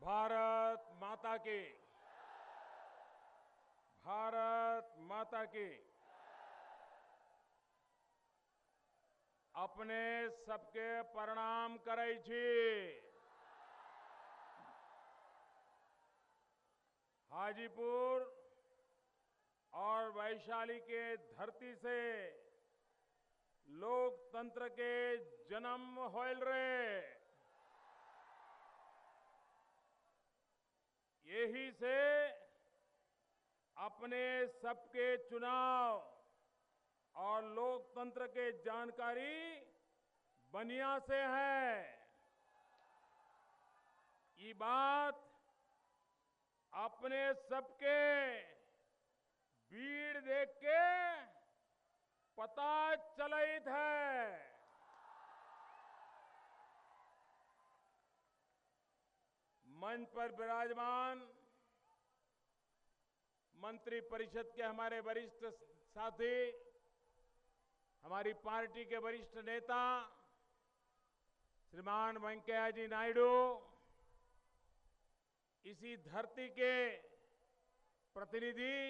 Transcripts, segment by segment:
भारत माता की। भारत माता की। अपने सबके प्रणाम करै छी। हाजीपुर और वैशाली के धरती से लोकतंत्र के जन्म होल रे। यही से अपने सबके चुनाव और लोकतंत्र के जानकारी बनिया से है। ये बात अपने सबके भीड़ देख के पता चलित है। मंच पर विराजमान मंत्री परिषद के हमारे वरिष्ठ साथी, हमारी पार्टी के वरिष्ठ नेता श्रीमान वेंकैया जी नायडू, इसी धरती के प्रतिनिधि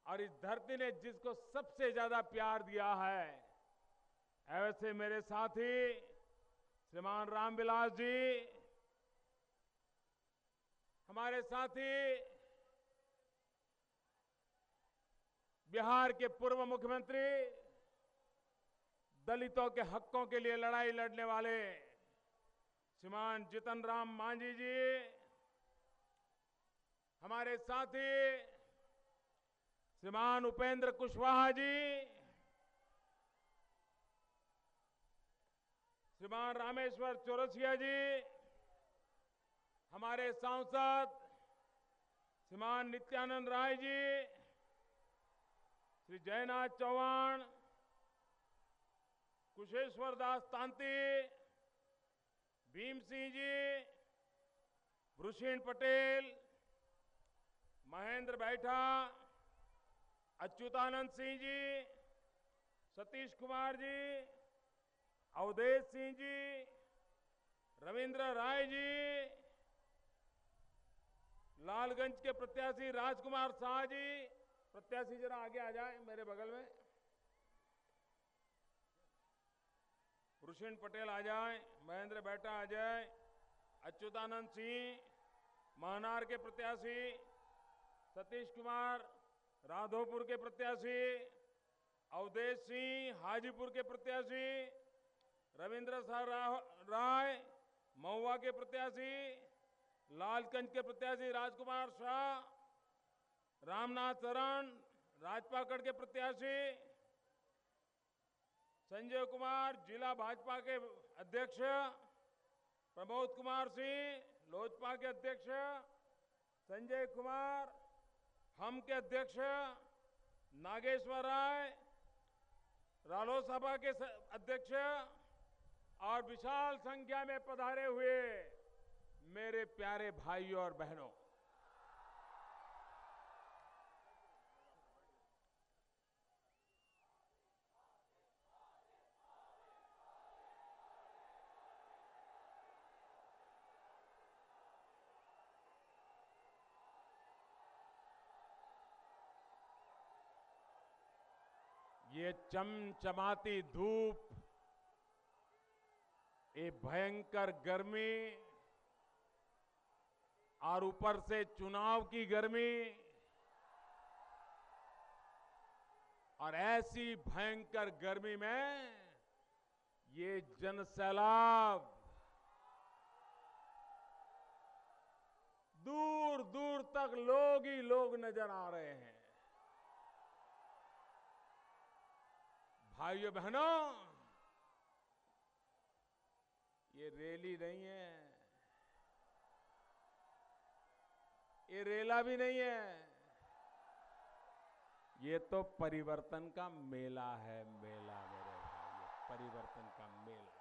और इस धरती ने जिसको सबसे ज्यादा प्यार दिया है, ऐसे मेरे साथी श्रीमान रामविलास जी, हमारे साथी बिहार के पूर्व मुख्यमंत्री, दलितों के हकों के लिए लड़ाई लड़ने वाले श्रीमान जीतन राम मांझी जी, हमारे साथी श्रीमान उपेंद्र कुशवाहा जी, श्रीमान रामेश्वर चौरसिया जी, हमारे सांसद श्रीमान नित्यानंद राय जी, श्री जयनाथ चौहान, कुशेश्वर दास तांती, भीम सिंह जी, भूषण पटेल, महेंद्र बैठा, अच्युतानंद सिंह जी, सतीश कुमार जी, अवधेश सिंह जी, रविंद्र राय जी, लालगंज के प्रत्याशी राजकुमार शाह जी, प्रत्याशी जरा आगे आ जाए मेरे बगल में, भूषण पटेल आ जाए, महेंद्र बैठा आ जाए, अच्युतानंद सिंह, महनार के प्रत्याशी, सतीश कुमार राधोपुर के प्रत्याशी, अवधेश सिंह हाजीपुर के प्रत्याशी, रविंद्र राय महुआ के प्रत्याशी, लालगंज के प्रत्याशी राजकुमार शाह, रामनाथ शरण राजपाकड़ के प्रत्याशी, संजय कुमार जिला भाजपा के अध्यक्ष, प्रमोद कुमार सिंह लोजपा के अध्यक्ष, संजय कुमार हम के अध्यक्ष, नागेश्वर राय रालोसपा के अध्यक्ष और विशाल संख्या में पधारे हुए मेरे प्यारे भाइयों और बहनों, ये चमचमाती धूप, ये भयंकर गर्मी और ऊपर से चुनाव की गर्मी और ऐसी भयंकर गर्मी में ये जनसैलाब दूर दूर तक लोग ही लोग नजर आ रहे हैं। भाइयों बहनों, ये रैली नहीं है, ये रेला भी नहीं है, ये तो परिवर्तन का मेला है। मेला मेरे भाई, ये परिवर्तन का मेला।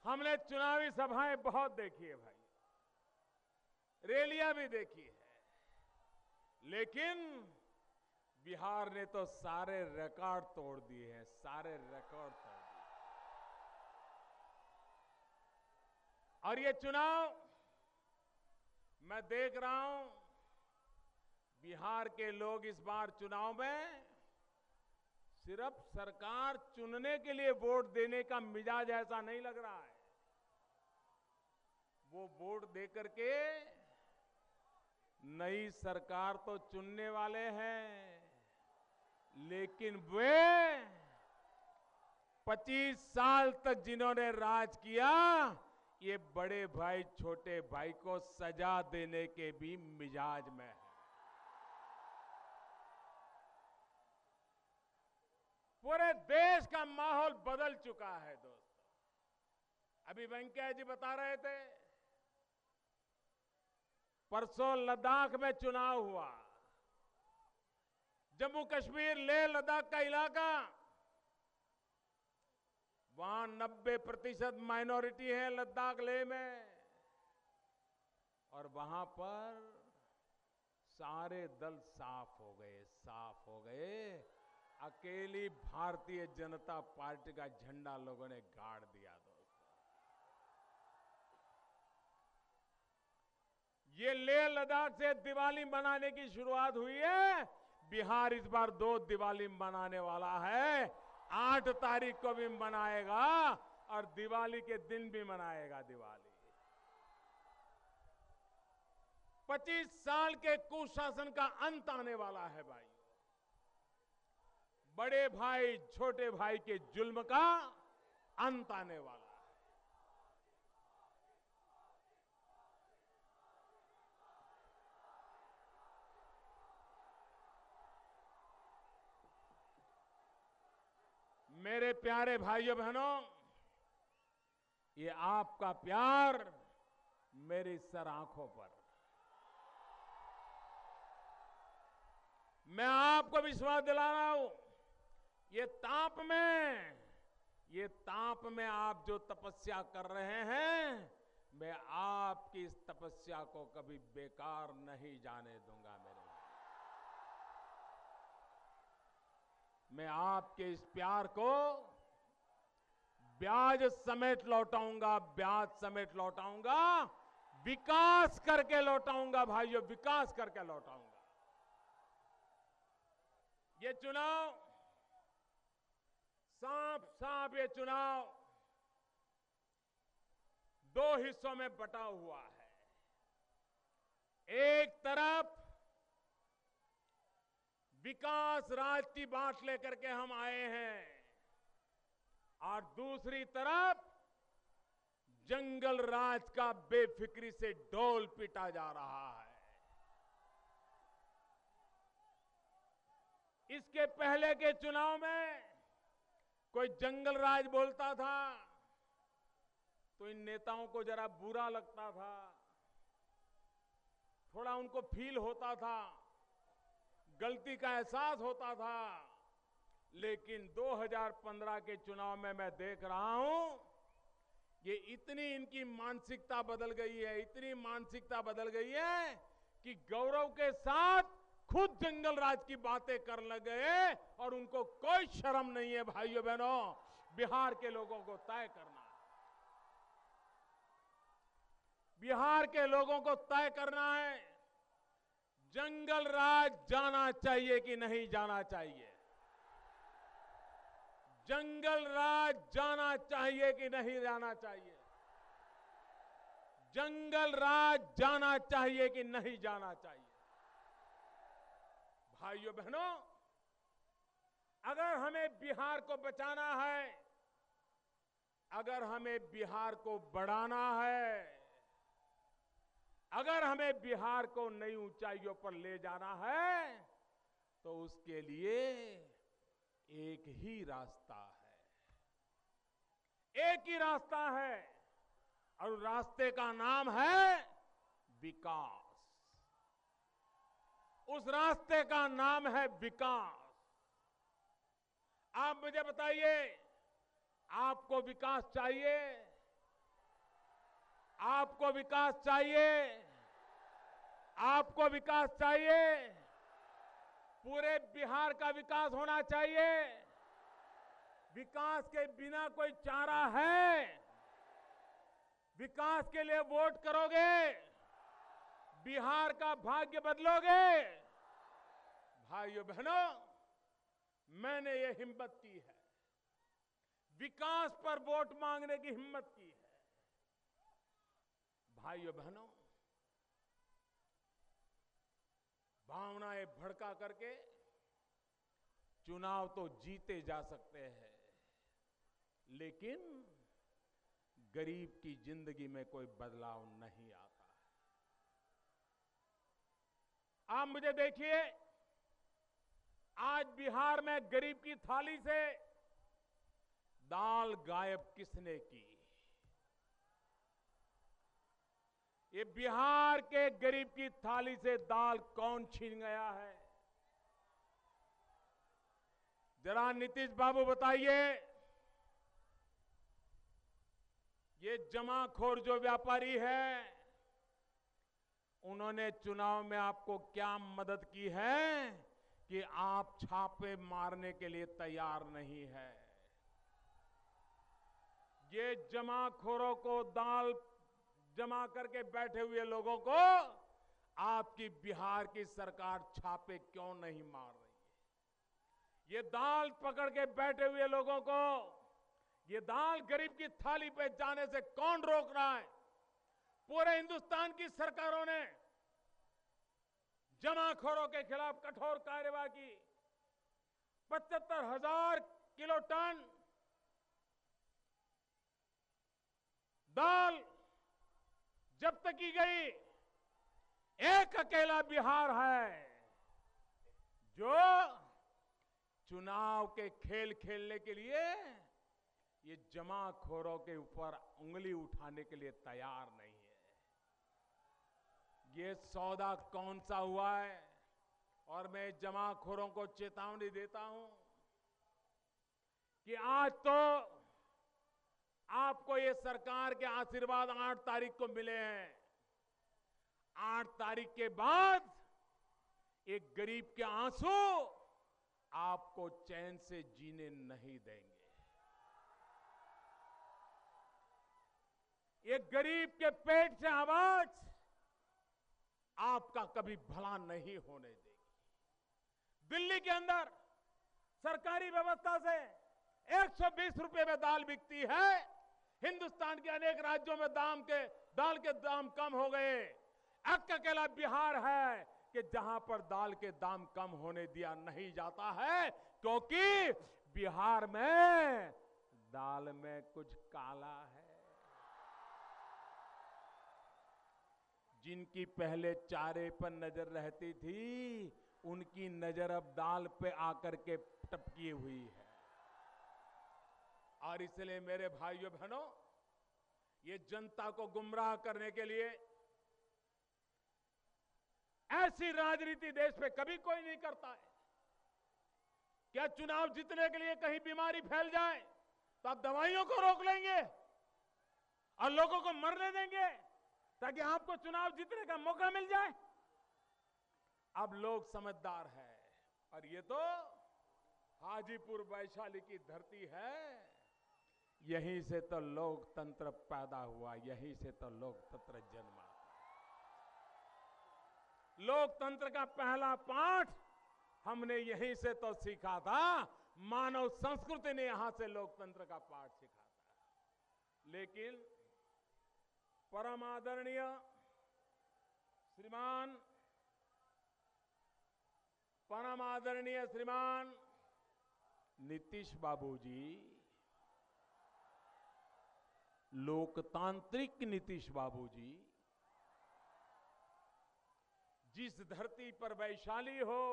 हमने चुनावी सभाएं बहुत देखी है भाई, रैलियां भी देखी है, लेकिन बिहार ने तो सारे रिकॉर्ड तोड़ दिए हैं, सारे रिकॉर्ड तोड़ दिए। और ये चुनाव मैं देख रहा हूं, बिहार के लोग इस बार चुनाव में सिर्फ सरकार चुनने के लिए वोट देने का मिजाज ऐसा नहीं लग रहा है। वो वोट देकर के नई सरकार तो चुनने वाले हैं, लेकिन वे 25 साल तक जिन्होंने राज किया, ये बड़े भाई छोटे भाई को सजा देने के भी मिजाज में है। पूरे देश का माहौल बदल चुका है दोस्तों। अभी वेंकैया जी बता रहे थे, परसों लद्दाख में चुनाव हुआ। जम्मू कश्मीर लेह लद्दाख का इलाका, वहां 90% माइनॉरिटी है लद्दाख लेह में, और वहां पर सारे दल साफ हो गए। अकेली भारतीय जनता पार्टी का झंडा लोगों ने गाड़ दिया दोस्तों। ये लेह लद्दाख से दिवाली मनाने की शुरुआत हुई है। बिहार इस बार 2 दिवाली मनाने वाला है। 8 तारीख को भी मनाएगा और दिवाली के दिन भी मनाएगा दिवाली। 25 साल के कुशासन का अंत आने वाला है भाई। बड़े भाई छोटे भाई के जुल्म का अंत आने वाला है। मेरे प्यारे भाइयों बहनों, ये आपका प्यार मेरी सर आंखों पर। मैं आपको विश्वास दिला रहा हूं, ये ताप में आप जो तपस्या कर रहे हैं, मैं आपकी इस तपस्या को कभी बेकार नहीं जाने दूंगा मेरे भाई। मैं आपके इस प्यार को ब्याज समेत लौटाऊंगा, विकास करके लौटाऊंगा भाइयों, विकास करके लौटाऊंगा। ये चुनाव साफ ये चुनाव 2 हिस्सों में बटा हुआ है। एक तरफ विकास राज की बात लेकर के हम आए हैं, और दूसरी तरफ जंगल राज का बेफिक्री से ढोल पीटा जा रहा है। इसके पहले के चुनाव में कोई जंगल राज बोलता था तो इन नेताओं को जरा बुरा लगता था, थोड़ा उनको फील होता था, गलती का एहसास होता था। लेकिन 2015 के चुनाव में मैं देख रहा हूं, ये इतनी इनकी मानसिकता बदल गई है कि गौरव के साथ खुद जंगल राज की बातें कर लगे, और उनको कोई शर्म नहीं है। भाइयों बहनों, बिहार के लोगों को तय करना है, बिहार के लोगों को तय करना है, जंगल राज जाना चाहिए कि नहीं जाना चाहिए, जंगल राज जाना चाहिए कि नहीं जाना चाहिए, जंगल राज जाना चाहिए कि नहीं जाना चाहिए। भाइयों बहनों, अगर हमें बिहार को बचाना है, अगर हमें बिहार को बढ़ाना है, अगर हमें बिहार को नई ऊंचाइयों पर ले जाना है, तो उसके लिए एक ही रास्ता है, और रास्ते का नाम है विकास। उस रास्ते का नाम है विकास। आप मुझे बताइए, आपको विकास चाहिए? आपको विकास चाहिए? आपको विकास चाहिए? पूरे बिहार का विकास होना चाहिए। विकास के बिना कोई चारा है? विकास के लिए वोट करोगे, बिहार का भाग्य बदलोगे। भाइयों बहनों, मैंने ये हिम्मत की है, विकास पर वोट मांगने की हिम्मत की है। भाइयों बहनों, भावनाएं भड़का करके चुनाव तो जीते जा सकते हैं, लेकिन गरीब की जिंदगी में कोई बदलाव नहीं आता। आप मुझे देखिए, आज बिहार में गरीब की थाली से दाल गायब किसने की? ये बिहार के गरीब की थाली से दाल कौन छीन गया है? जरा नीतीश बाबू बताइए। ये जमाखोर जो व्यापारी है, उन्होंने चुनाव में आपको क्या मदद की है कि आप छापे मारने के लिए तैयार नहीं है? ये जमाखोरों को दाल जमा करके बैठे हुए लोगों को आपकी बिहार की सरकार छापे क्यों नहीं मार रही है? ये दाल पकड़ के बैठे हुए लोगों को, ये दाल गरीब की थाली पे जाने से कौन रोक रहा है? पूरे हिंदुस्तान की सरकारों ने जमाखोरों के खिलाफ कठोर कार्रवाई की। 75,000 किलो टन दाल जब्त की गई। एक अकेला बिहार है जो चुनाव के खेल खेलने के लिए ये जमाखोरों के ऊपर उंगली उठाने के लिए तैयार नहीं है। ये सौदा कौन सा हुआ है? और मैं जमाखोरों को चेतावनी देता हूं कि आज तो आपको ये सरकार के आशीर्वाद 8 तारीख को मिले हैं। 8 तारीख के बाद एक गरीब के आंसू आपको चैन से जीने नहीं देंगे। ये गरीब के पेट से आवाज आपका कभी भला नहीं होने देगी। दिल्ली के अंदर सरकारी व्यवस्था से 120 रुपए में दाल बिकती है। हिंदुस्तान के अनेक राज्यों में दाल के दाम कम हो गए। एक अकेला बिहार है कि जहां पर दाल के दाम कम होने दिया नहीं जाता है, क्योंकि बिहार में दाल में कुछ काला है। जिनकी पहले चारे पर नजर रहती थी, उनकी नजर अब दाल पे आकर के टपकी हुई है। और इसलिए मेरे भाइयों बहनों, ये जनता को गुमराह करने के लिए ऐसी राजनीति देश में कभी कोई नहीं करता है। क्या चुनाव जीतने के लिए कहीं बीमारी फैल जाए तो आप दवाइयों को रोक लेंगे और लोगों को मरने देंगे ताकि आपको चुनाव जीतने का मौका मिल जाए? अब लोग समझदार हैं, और ये तो हाजीपुर वैशाली की धरती है। यहीं से तो लोकतंत्र पैदा हुआ, यहीं से तो लोकतंत्र जन्मा। लोकतंत्र का पहला पाठ हमने यहीं से तो सीखा था। मानव संस्कृति ने यहां से लोकतंत्र का पाठ सीखा था। लेकिन परम आदरणीय श्रीमान नीतीश बाबू जी, लोकतांत्रिक नीतीश बाबू जी, जिस धरती पर वैशाली हो,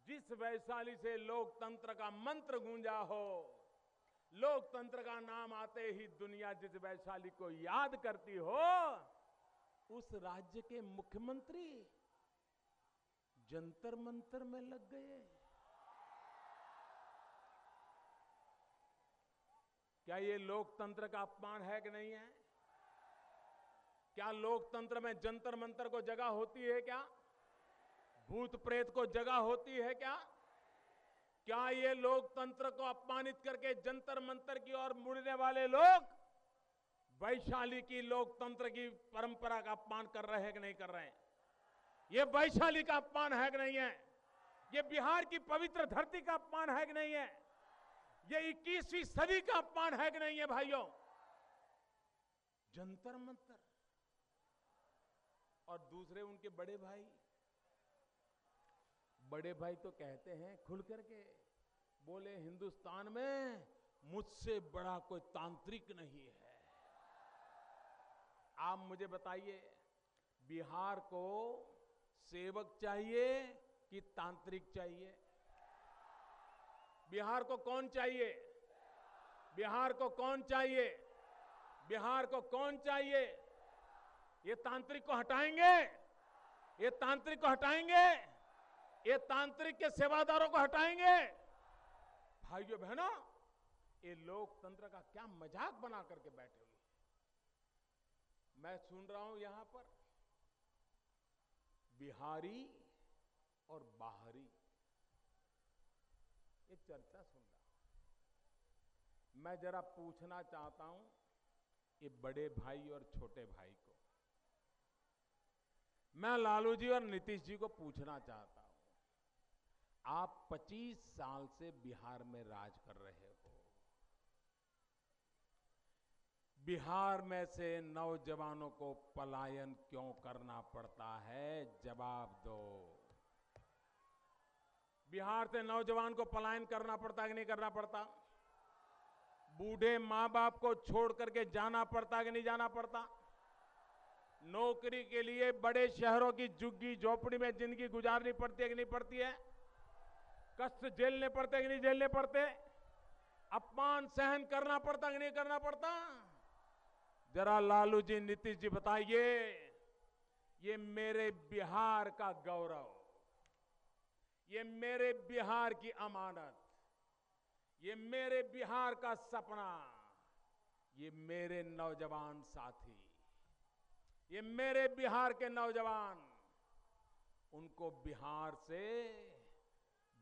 जिस वैशाली से लोकतंत्र का मंत्र गूंजा हो, लोकतंत्र का नाम आते ही दुनिया जिस वैशाली को याद करती हो, उस राज्य के मुख्यमंत्री जंतर मंतर में लग गए। क्या ये लोकतंत्र का अपमान है कि नहीं है? क्या लोकतंत्र में जंतर मंतर को जगह होती है क्या? भूत प्रेत को जगह होती है क्या? क्या ये लोकतंत्र को अपमानित करके जंतर मंतर की ओर मुड़ने वाले लोग वैशाली की लोकतंत्र की परंपरा का अपमान कर रहे हैं कि नहीं कर रहे हैं? ये वैशाली का अपमान है कि नहीं है? ये बिहार की पवित्र धरती का अपमान है कि नहीं है? ये 21वीं सदी का अपमान है कि नहीं है भाइयों? जंतर मंतर और दूसरे उनके बड़े भाई तो कहते हैं खुल करके, बोले हिंदुस्तान में मुझसे बड़ा कोई तांत्रिक नहीं है। आप मुझे बताइए, बिहार को सेवक चाहिए कि तांत्रिक चाहिए? बिहार को कौन चाहिए? बिहार को कौन चाहिए? बिहार को कौन चाहिए? ये तांत्रिक को हटाएंगे? ये तांत्रिक को हटाएंगे? ये तांत्रिक के सेवादारों को हटाएंगे? भाइयों बहनों, ये लोकतंत्र का क्या मजाक बना करके बैठे हुए। मैं सुन रहा हूं यहां पर बिहारी और बाहरी, ये चर्चा सुन रहा हूं। मैं जरा पूछना चाहता हूं ये बड़े भाई और छोटे भाई को, मैं लालू जी और नीतीश जी को पूछना चाहता हूं, आप 25 साल से बिहार में राज कर रहे हो, बिहार में से नौजवानों को पलायन क्यों करना पड़ता है? जवाब दो। बिहार से नौजवान को पलायन करना पड़ता है कि नहीं करना पड़ता? बूढ़े मां बाप को छोड़ करके जाना पड़ता है कि नहीं जाना पड़ता? नौकरी के लिए बड़े शहरों की झुग्गी झोपड़ी में जिंदगी गुजारनी पड़ती है कि नहीं पड़ती है? कष्ट झेलने पड़ते कि नहीं झेलने पड़ते? अपमान सहन करना पड़ता कि नहीं करना पड़ता? जरा लालू जी, नीतीश जी बताइए, ये मेरे बिहार का गौरव, ये मेरे बिहार की अमानत, ये मेरे बिहार का सपना, ये मेरे नौजवान साथी, ये मेरे बिहार के नौजवान, उनको बिहार से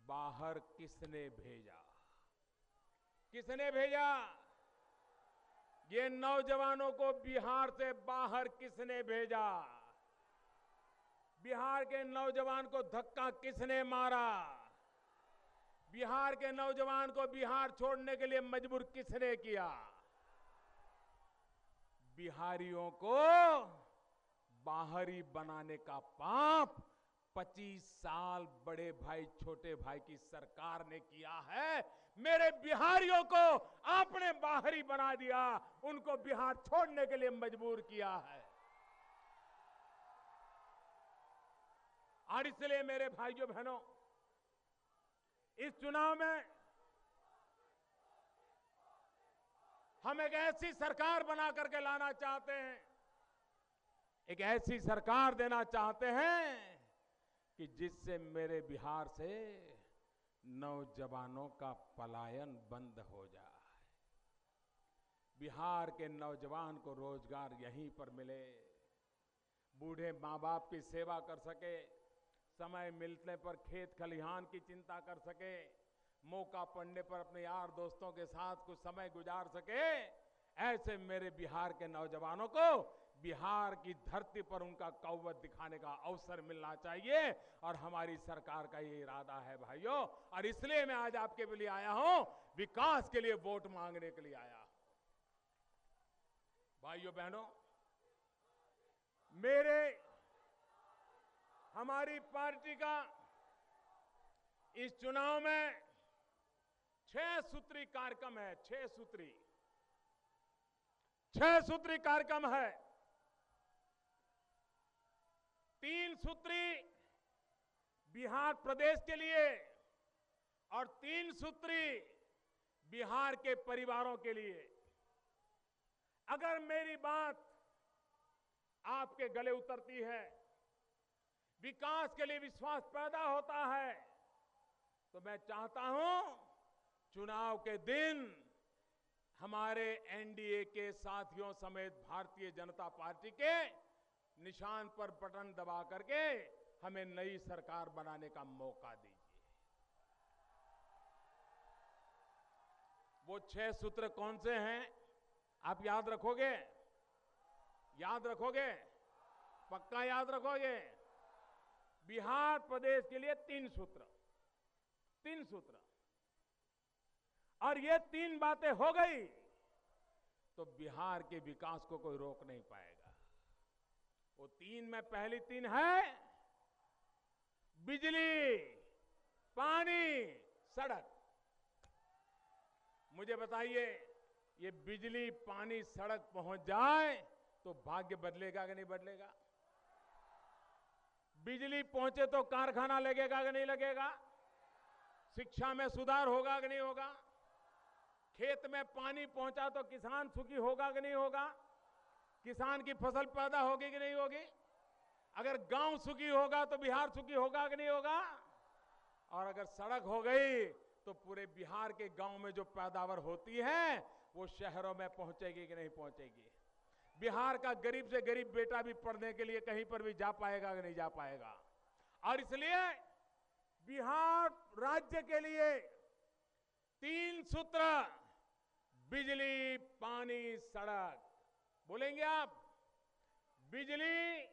बाहर किसने भेजा? किसने भेजा? ये नौजवानों को बिहार से बाहर किसने भेजा? बिहार के नौजवान को धक्का किसने मारा? बिहार के नौजवान को बिहार छोड़ने के लिए मजबूर किसने किया? बिहारियों को बाहरी बनाने का पाप 25 साल बड़े भाई छोटे भाई की सरकार ने किया है। मेरे बिहारियों को आपने बाहरी बना दिया, उनको बिहार छोड़ने के लिए मजबूर किया है। और इसलिए मेरे भाइयों बहनों, इस चुनाव में हम एक ऐसी सरकार बना करके लाना चाहते हैं, एक ऐसी सरकार देना चाहते हैं कि जिससे मेरे बिहार से नौजवानों का पलायन बंद हो जाए, बिहार के नौजवान को रोजगार यहीं पर मिले, बूढ़े माँ बाप की सेवा कर सके, समय मिलने पर खेत खलिहान की चिंता कर सके, मौका पड़ने पर अपने यार दोस्तों के साथ कुछ समय गुजार सके। ऐसे मेरे बिहार के नौजवानों को बिहार की धरती पर उनका कौवत दिखाने का अवसर मिलना चाहिए, और हमारी सरकार का ये इरादा है भाइयों। और इसलिए मैं आज आपके लिए आया हूं, विकास के लिए वोट मांगने के लिए आया हूं। भाइयों बहनों, हमारी पार्टी का इस चुनाव में 6 सूत्री कार्यक्रम है। 6 सूत्री कार्यक्रम है। 3 सूत्री बिहार प्रदेश के लिए और 3 सूत्री बिहार के परिवारों के लिए। अगर मेरी बात आपके गले उतरती है, विकास के लिए विश्वास पैदा होता है, तो मैं चाहता हूं चुनाव के दिन हमारे एनडीए के साथियों समेत भारतीय जनता पार्टी के निशान पर बटन दबा करके हमें नई सरकार बनाने का मौका दीजिए। वो 6 सूत्र कौन से हैं, आप याद रखोगे? याद रखोगे? पक्का याद रखोगे? बिहार प्रदेश के लिए 3 सूत्र, 3 सूत्र, और ये 3 बातें हो गई तो बिहार के विकास को कोई रोक नहीं पाएगा। वो 3 में पहली 3 है बिजली, पानी, सड़क। मुझे बताइए, ये बिजली, पानी, सड़क पहुंच जाए तो भाग्य बदलेगा कि नहीं बदलेगा? बिजली पहुंचे तो कारखाना लगेगा कि नहीं लगेगा? शिक्षा में सुधार होगा कि नहीं होगा? खेत में पानी पहुंचा तो किसान सुखी होगा कि नहीं होगा? किसान की फसल पैदा होगी कि नहीं होगी? अगर गांव सुखी होगा तो बिहार सुखी होगा कि नहीं होगा? और अगर सड़क हो गई तो पूरे बिहार के गांव में जो पैदावार होती है वो शहरों में पहुंचेगी कि नहीं पहुंचेगी? बिहार का गरीब से गरीब बेटा भी पढ़ने के लिए कहीं पर भी जा पाएगा कि नहीं जा पाएगा? और इसलिए बिहार राज्य के लिए 3 सूत्र, बिजली, पानी, सड़क। बोलेंगे आप? बिजली,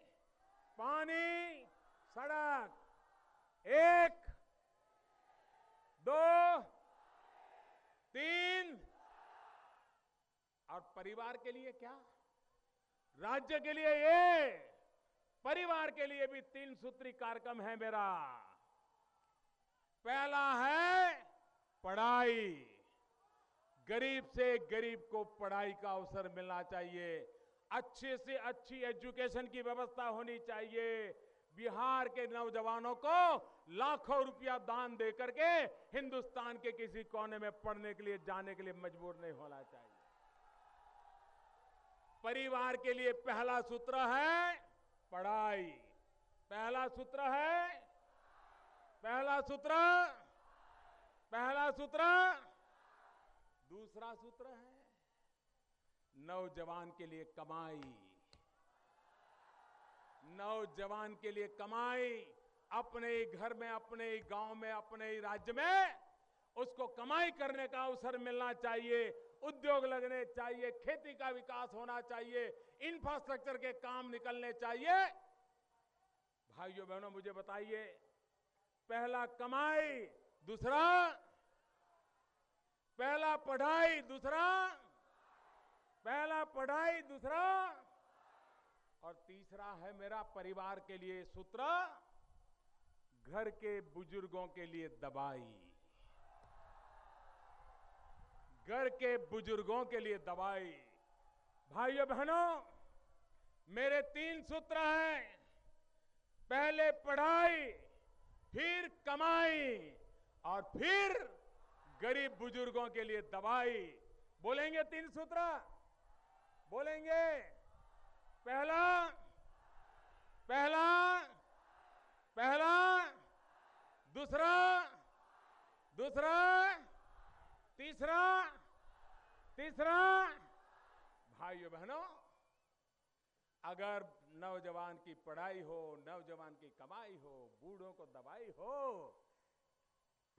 पानी, सड़क। 1, 2, 3। और परिवार के लिए क्या? राज्य के लिए ये, परिवार के लिए भी 3 सूत्री कार्यक्रम है मेरा। पहला है पढ़ाई। गरीब से गरीब को पढ़ाई का अवसर मिलना चाहिए, अच्छे से अच्छी एजुकेशन की व्यवस्था होनी चाहिए। बिहार के नौजवानों को लाखों रुपया दान दे करके हिंदुस्तान के किसी कोने में पढ़ने के लिए जाने के लिए मजबूर नहीं होना चाहिए। परिवार के लिए पहला सूत्र है पढ़ाई। पहला सूत्र है, पहला सूत्र, पहला सूत्र। दूसरा सूत्र है नौजवान के लिए कमाई। नौजवान के लिए कमाई, अपने ही घर में, अपने ही गांव में, अपने ही राज्य में उसको कमाई करने का अवसर मिलना चाहिए, उद्योग लगने चाहिए, खेती का विकास होना चाहिए, इंफ्रास्ट्रक्चर के काम निकलने चाहिए। भाइयों बहनों, मुझे बताइए, पहला कमाई, दूसरा पहला पढ़ाई, दूसरा पहला पढ़ाई, दूसरा और तीसरा है मेरा परिवार के लिए सूत्र, घर के बुजुर्गों के लिए दवाई। घर के बुजुर्गों के लिए दवाई। भाइयों बहनों, मेरे 3 सूत्र हैं, पहले पढ़ाई, फिर कमाई और फिर गरीब बुजुर्गों के लिए दवाई। बोलेंगे 3 सूत्र? बोलेंगे? पहला, पहला, पहला, दूसरा, दूसरा, तीसरा, तीसरा। भाइयों बहनों, अगर नौजवान की पढ़ाई हो, नौजवान की कमाई हो, बूढ़ों को दवाई हो,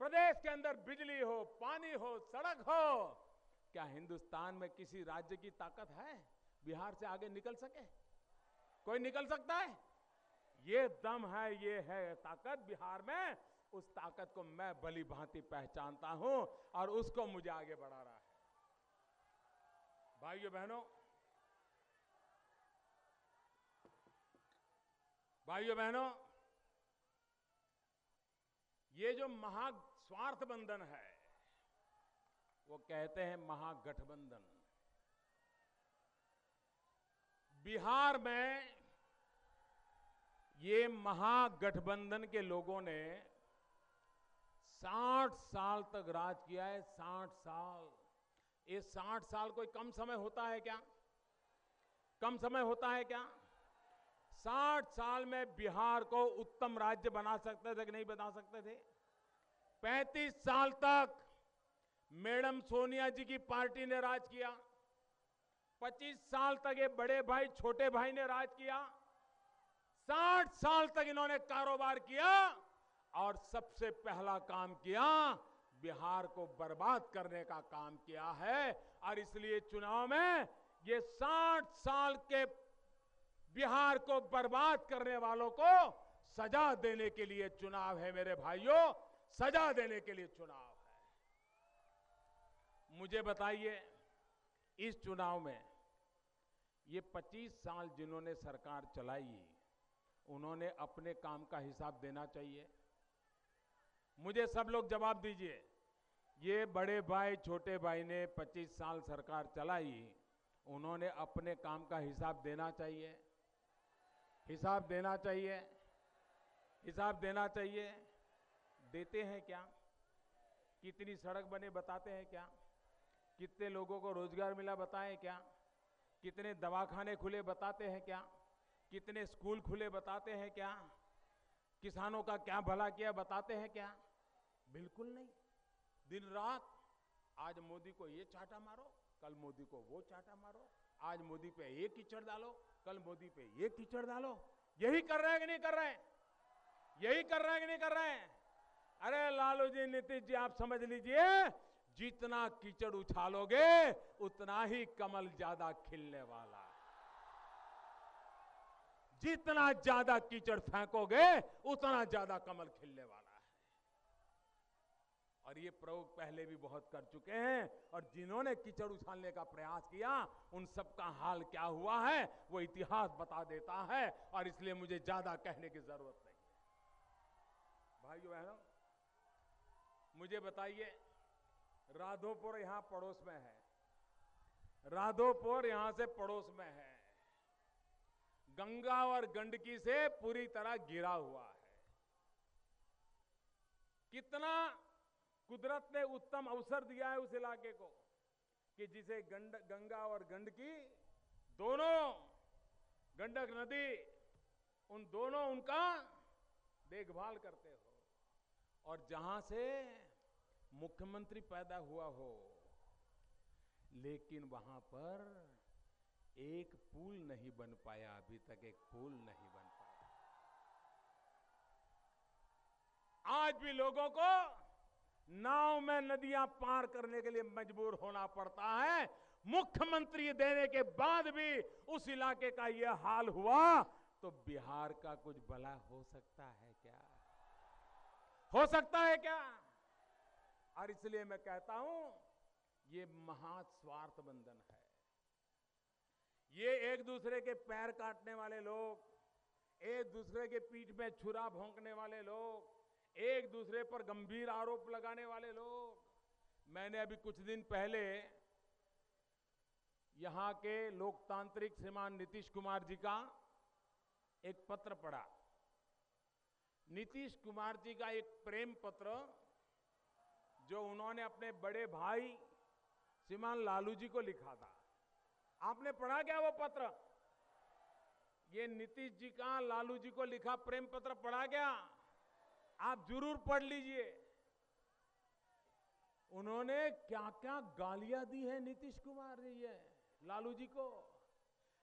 प्रदेश के अंदर बिजली हो, पानी हो, सड़क हो, क्या हिंदुस्तान में किसी राज्य की ताकत है बिहार से आगे निकल सके? कोई निकल सकता है? ये दम है, ये है ताकत बिहार में। उस ताकत को मैं भली भांति पहचानता हूं और उसको मुझे आगे बढ़ा रहा है। भाइयों बहनों, भाइयों बहनों, ये जो महास्वार्थ बंधन है, वो कहते हैं महागठबंधन। बिहार में ये महागठबंधन के लोगों ने 60 साल तक राज किया है। 60 साल। ये 60 साल कोई कम समय होता है क्या? कम समय होता है क्या? 60 साल में बिहार को उत्तम राज्य बना सकते थे कि नहीं बना सकते थे? 35 साल तक मैडम सोनिया जी की पार्टी ने राज किया। 25 साल तक ये बड़े भाई छोटे भाई ने राज किया। 60 साल तक इन्होंने कारोबार किया और सबसे पहला काम किया, बिहार को बर्बाद करने का काम किया है। और इसलिए चुनाव में ये 60 साल के बिहार को बर्बाद करने वालों को सजा देने के लिए चुनाव है मेरे भाइयों, सजा देने के लिए चुनाव है। मुझे बताइए, इस चुनाव में ये 25 साल जिन्होंने सरकार चलाई, उन्होंने अपने काम का हिसाब देना चाहिए। मुझे सब लोग जवाब दीजिए, ये बड़े भाई छोटे भाई ने 25 साल सरकार चलाई, उन्होंने अपने काम का हिसाब देना चाहिए, हिसाब देना चाहिए, हिसाब देना चाहिए। देते हैं क्या? कितनी सड़क बने बताते हैं क्या? कितने लोगों को रोजगार मिला बताएं क्या? कितने दवाखाने खुले बताते हैं क्या? कितने स्कूल खुले बताते हैं क्या? किसानों का क्या भला किया बताते हैं क्या? बिल्कुल नहीं। दिन रात आज मोदी को ये चाटा मारो, कल मोदी को वो चाटा मारो, आज मोदी पे ये कीचड़ डालो, कल मोदी पे ये कीचड़ डालो। यही कर रहे हैं कि नहीं कर रहे हैं? यही कर रहे हैं कि नहीं कर रहे हैं? अरे लालू जी, नीतीश जी, आप समझ लीजिए, जितना कीचड़ उछालोगे उतना ही कमल ज्यादा खिलने वाला है। जितना ज्यादा कीचड़ फेंकोगे उतना ज्यादा कमल खिलने वाला है। और ये प्रयोग पहले भी बहुत कर चुके हैं, और जिन्होंने कीचड़ उछालने का प्रयास किया उन सबका हाल क्या हुआ है वो इतिहास बता देता है, और इसलिए मुझे ज्यादा कहने की जरूरत नहीं है। भाइयों बहनों, मुझे बताइए, राधोपुर यहां पड़ोस में है, राधोपुर यहां से पड़ोस में है, गंगा और गंडकी से पूरी तरह घिरा हुआ है। कितना कुदरत ने उत्तम अवसर दिया है उस इलाके को कि जिसे गंगा और गंडकी दोनों, गंडक नदी, उन दोनों उनका देखभाल करते हो। और जहां से मुख्यमंत्री पैदा हुआ हो, लेकिन वहां पर एक पुल नहीं बन पाया, अभी तक एक पुल नहीं बन पाया। आज भी लोगों को नाव में नदियां पार करने के लिए मजबूर होना पड़ता है। मुख्यमंत्री देने के बाद भी उस इलाके का यह हाल हुआ, तो बिहार का कुछ भला हो सकता है क्या? हो सकता है क्या? और इसलिए मैं कहता हूं, ये महास्वार्थ बंधन है। ये एक दूसरे के पैर काटने वाले लोग, एक दूसरे के पीठ में छुरा भोंकने वाले लोग, एक दूसरे पर गंभीर आरोप लगाने वाले लोग। मैंने अभी कुछ दिन पहले यहां के लोकतांत्रिक श्रीमान नीतीश कुमार जी का एक पत्र पढ़ा। नीतीश कुमार जी का एक प्रेम पत्र जो उन्होंने अपने बड़े भाई श्रीमान लालू जी को लिखा था। आपने पढ़ा क्या वो पत्र? ये नीतीश जी का लालू जी को लिखा प्रेम पत्र पढ़ा क्या? आप जरूर पढ़ लीजिए। उन्होंने क्या क्या गालियां दी है नीतीश कुमार जी है लालू जी को।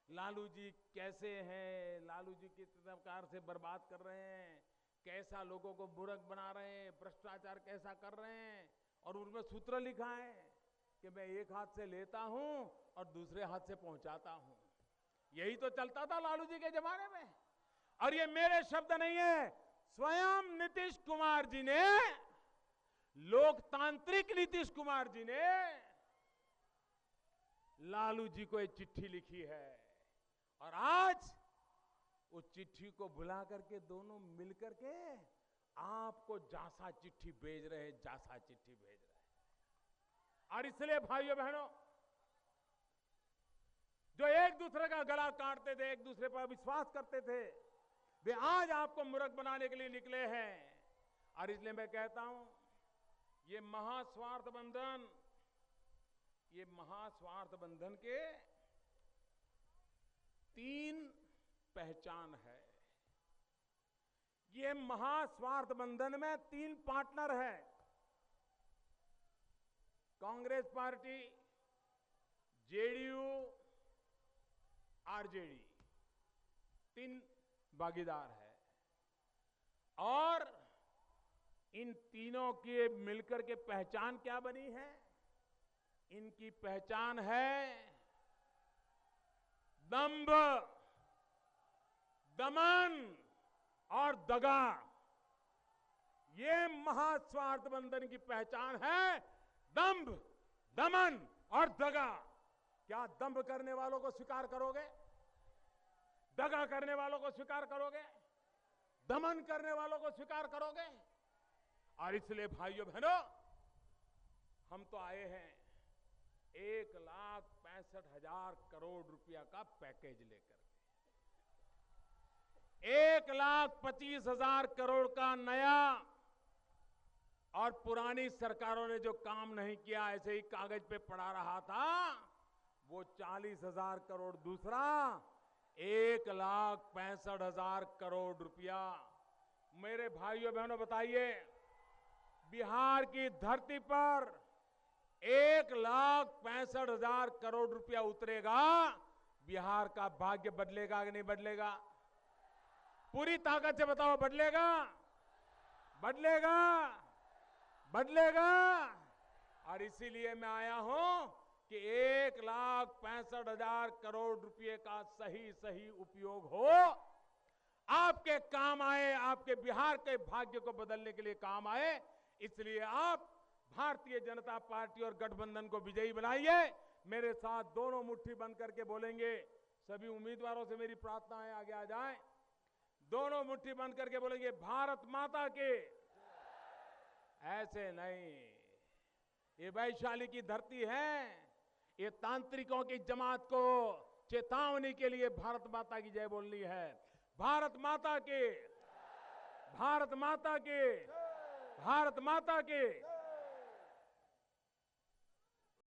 लालू जी कैसे हैं, लालू जी किस प्रकार से बर्बाद कर रहे हैं, कैसा लोगों को मूर्ख बना रहे हैं, भ्रष्टाचार कैसा कर रहे हैं। और उनमें सूत्र लिखा है कि मैं एक हाथ से लेता हूं और दूसरे हाथ से पहुंचाता हूं। यही तो चलता था लालू जी के जमाने में। और ये मेरे शब्द नहीं है, स्वयं नीतीश कुमार जी ने, लोकतांत्रिक नीतीश कुमार जी ने लालू जी को एक चिट्ठी लिखी है। और आज उस चिट्ठी को बुला करके दोनों मिलकर के आपको जासा चिट्ठी भेज रहे हैं, जासा चिट्ठी भेज रहे हैं। और इसलिए भाइयों बहनों, जो एक दूसरे का गला काटते थे, एक दूसरे पर विश्वास करते थे, वे आज आपको मूर्ख बनाने के लिए निकले हैं। और इसलिए मैं कहता हूं, ये महास्वार्थ बंधन, ये महास्वार्थ बंधन के 3 पहचान है। ये महास्वार्थ बंधन में 3 पार्टनर है। कांग्रेस पार्टी, जेडीयू, आरजेडी, 3 भागीदार है। और इन तीनों की मिलकर के पहचान क्या बनी है? इनकी पहचान है दंभ, दमन और दगा, ये महास्वार्थ बंधन की पहचान है। दंभ, दमन और दगा। क्या दंभ करने वालों को स्वीकार करोगे? दगा करने वालों को स्वीकार करोगे? दमन करने वालों को स्वीकार करोगे? और इसलिए भाइयों बहनों, हम तो आए हैं 1,65,000 करोड़ रुपया का पैकेज लेकर, 1,25,000 करोड़ का नया, और पुरानी सरकारों ने जो काम नहीं किया, ऐसे ही कागज पे पड़ा रहा था, वो 40,000 करोड़ दूसरा, 1,65,000 करोड़ रुपया। मेरे भाइयों बहनों बताइए, बिहार की धरती पर 1,65,000 करोड़ रुपया उतरेगा, बिहार का भाग्य बदलेगा कि नहीं बदलेगा? पूरी ताकत से बताओ, बदलेगा? बदलेगा? बदलेगा? और इसीलिए मैं आया हूं कि 1,65,000 करोड़ रुपए का सही सही उपयोग हो, आपके काम आए, आपके बिहार के भाग्य को बदलने के लिए काम आए। इसलिए आप भारतीय जनता पार्टी और गठबंधन को विजयी बनाइए। मेरे साथ दोनों मुट्ठी बंद करके बोलेंगे। सभी उम्मीदवारों से मेरी प्रार्थना है, आगे आ जाएं। दोनों मुट्ठी बंद करके बोलेंगे, भारत माता के। ऐसे नहीं, ये वैशाली की धरती है, ये तांत्रिकों की जमात को चेतावनी के लिए भारत माता की जय बोलनी है। भारत माता के, भारत माता के, भारत माता के।